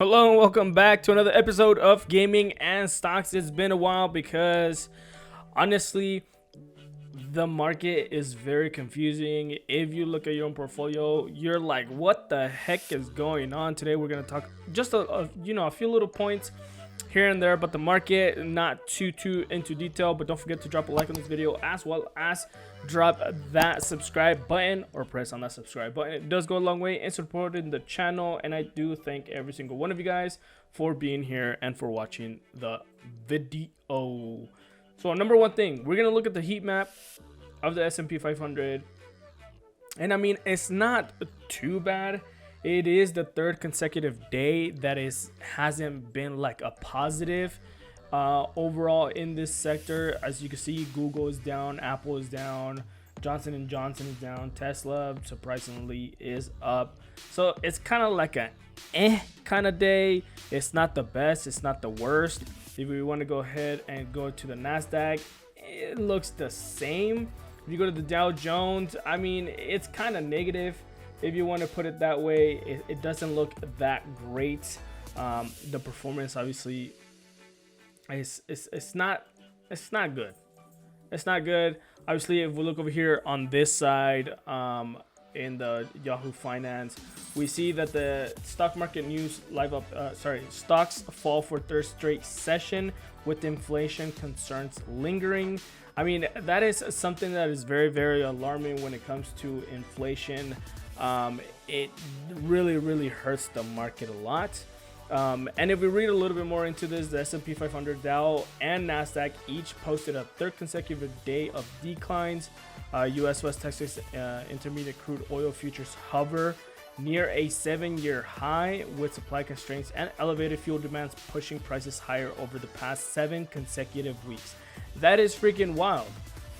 Hello and welcome back to another episode of Gaming and Stocks. It's been a while because honestly, the market is very confusing. If you look at your own portfolio, you're like, what the heck is going on? Today we're going to talk just a few little points here and there, but the market, not too into detail. But don't forget to drop a like on this video, as well as drop that subscribe button or press on that subscribe button. It does go a long way in supporting the channel, and I do thank every single one of you guys for being here and for watching the video. So number one thing, we're gonna look at the heat map of the S&P 500, and I mean, it's not too bad. It is the third consecutive day that hasn't been like a positive overall in this sector. As you can see, Google is down, Apple is down, Johnson and Johnson is down, Tesla surprisingly is up. So it's kind of like a kind of day. It's not the best, it's not the worst. If we want to go ahead and go to the Nasdaq, it looks the same. If you go to the Dow Jones, I mean, it's kind of negative. If you want to put it that way, it doesn't look that great. The performance obviously it's not good. It's not good. Obviously, if we look over here on this side, in the Yahoo Finance, we see that the stock market news stocks fall for third straight session with inflation concerns lingering. I mean, that is something that is very, very alarming when it comes to inflation. It really hurts the market a lot. And if we read a little bit more into this, the S&P 500, Dow, and Nasdaq each posted a third consecutive day of declines. U.S. West Texas Intermediate crude oil futures hover near a 7-year high, with supply constraints and elevated fuel demands pushing prices higher over the past 7 consecutive weeks. That is freaking wild.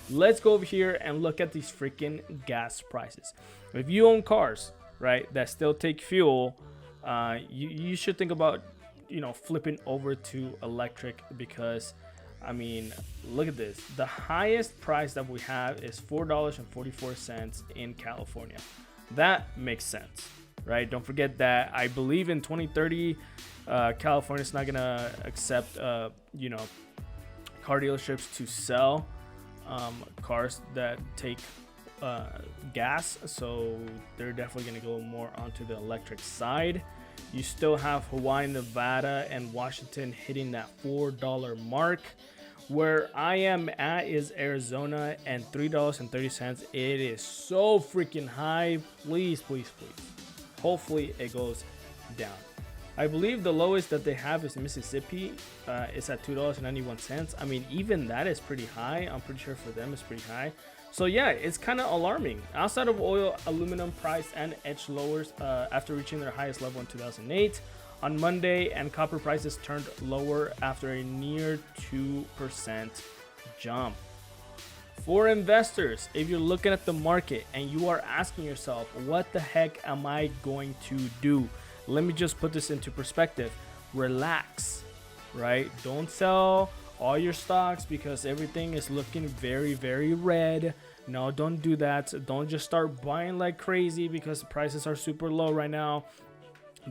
Let's go over here and look at these freaking gas prices. If you own cars, right, that still take fuel, you should think about, flipping over to electric, because I mean, look at this. The highest price that we have is $4.44 in California. That makes sense, right? Don't forget that I believe in 2030, California's not gonna accept, car dealerships to sell cars that take gas, so they're definitely going to go more onto the electric side. You still have Hawaii, Nevada, and Washington hitting that $4 mark. Where I am at is Arizona, and $3.30. It is so freaking high. Please. Hopefully it goes down. I believe the lowest that they have is Mississippi. It's at $2.91. I mean, even that is pretty high. I'm pretty sure for them it's pretty high. So yeah, it's kind of alarming. Outside of oil, aluminum price and edged lowers after reaching their highest level in 2008 on Monday, and copper prices turned lower after a near 2% jump. For investors, if you're looking at the market and you are asking yourself, what the heck am I going to do? Let me just put this into perspective. Relax, right? Don't sell all your stocks because everything is looking very, very red. No, don't do that. Don't just start buying like crazy because the prices are super low right now.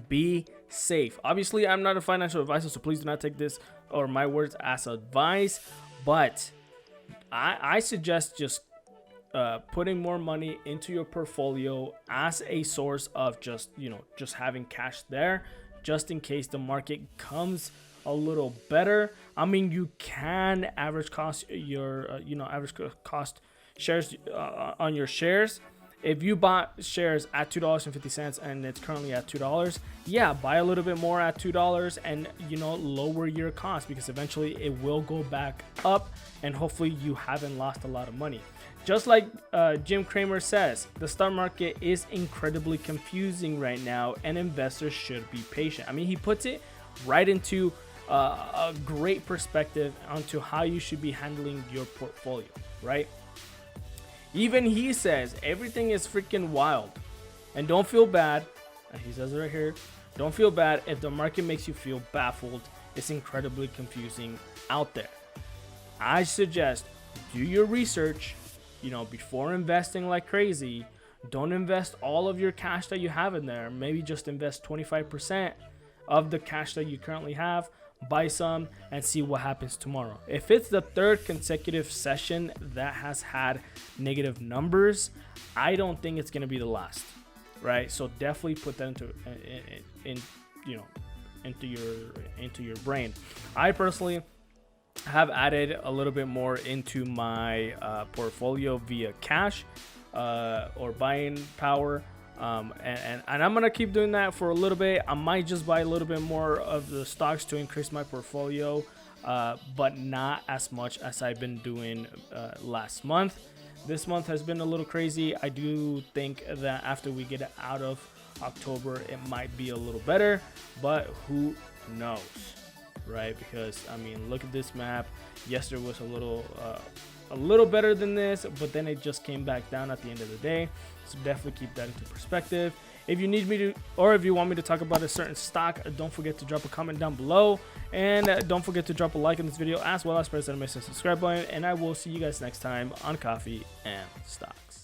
Be safe. Obviously, I'm not a financial advisor, so please do not take this or my words as advice. But I suggest just putting more money into your portfolio as a source of just having cash there, just in case the market comes a little better. I mean, you can average cost your average cost shares on your shares. If you bought shares at $2.50 and it's currently at $2, yeah, buy a little bit more at $2 and lower your cost, because eventually it will go back up and hopefully you haven't lost a lot of money. Just like Jim Cramer says, the stock market is incredibly confusing right now and investors should be patient. I mean, he puts it right into a great perspective onto how you should be handling your portfolio, right? Even he says everything is freaking wild, and don't feel bad. He says it right here. Don't feel bad if the market makes you feel baffled. It's incredibly confusing out there. I suggest do your research, before investing like crazy. Don't invest all of your cash that you have in there. Maybe just invest 25%. of the cash that you currently have, buy some, and see what happens tomorrow. If it's the third consecutive session that has had negative numbers, I don't think it's going to be the last, right? So definitely put that into your brain. I personally have added a little bit more into my portfolio via cash or buying power. And I'm gonna keep doing that for a little bit. I might just buy a little bit more of the stocks to increase my portfolio, but not as much as I've been doing last month. This month has been a little crazy. I do think that after we get out of October, it might be a little better, but who knows, right? Because I mean, look at this map. Yesterday was a little better than this, but then it just came back down at the end of the day. So definitely keep that into perspective. If you need me to, or if you want me to talk about a certain stock, don't forget to drop a comment down below, and don't forget to drop a like on this video, as well as press that subscribe button. And I will see you guys next time on Coffee and Stocks.